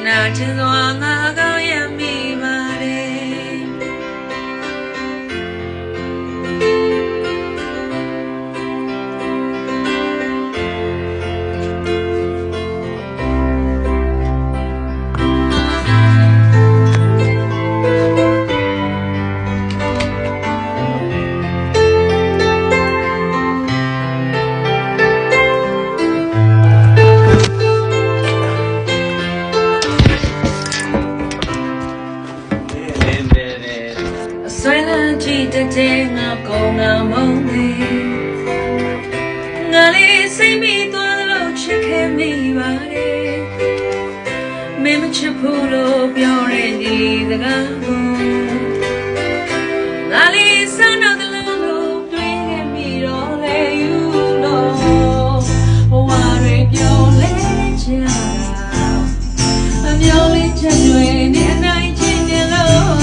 နာချင်စွာငါကောင်းရမိပါတယ်ဆွဲလန်းကြည့်တဲ့ငါကောင်းငါမုန်းနေငါလေးစိတ်မိသွားလို့ချစ်ခဲ့မိပါတယ်မင်းမချစ်ဘူးလို့ပြောတဲ့ဒီစကားကိုငါလေးစမ်းတော့ကလေးလို့တွေ့ခဲ့မိတော့လေယူလို့ဘဝတွေပြောလဲကြတာအမျိုးလေးချက်တွေနဲ့အနိုင်ကျင့်နေလို့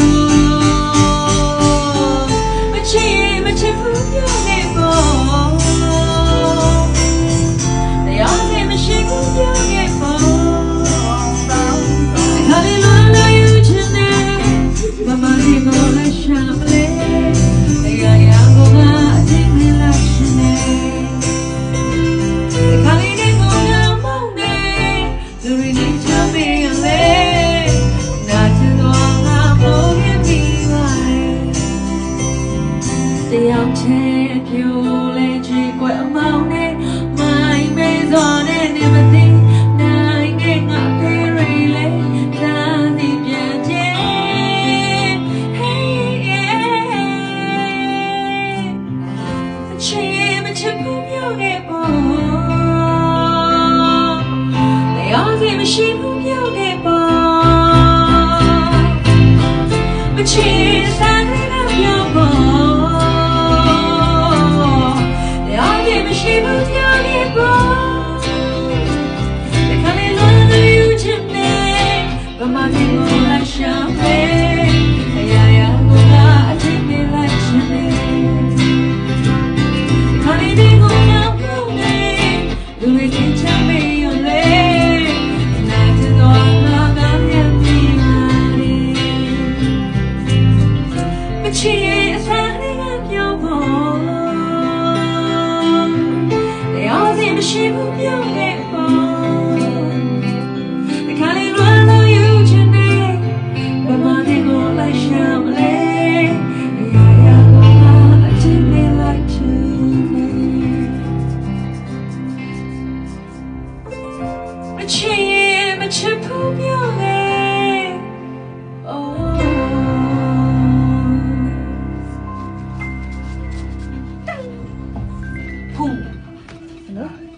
တရားချေပြိုလဲကြည့်ကွယ်အမောင်းနဲ့မိုင်းမေးစောနဲ့နေမသိနိုင်ခဲ့ငါဖေးရီလဲသာစီပြန်ကျဲ ချစ်မချစ်ဘူးပြောခဲ့ပေါ့တရားစီမရှိဘူးပြောခဲ့ပေါ့မချစ်စားနေတော့ပြောပေါ့ချစ်ရဲ့အစားလေးကပြောဖို့တရားစီမရှိဘူးပြောခဲ့ပေါ့ဒီခါလေးလွမ်းလို့ယူချင်နေဘာမှမကိုလိုက်ရှာမလဲရာရာကအချစ်နေလိုက်ချင်မချစ်ရဲ့မချစ်ဘူးပြောခဲ့Hello?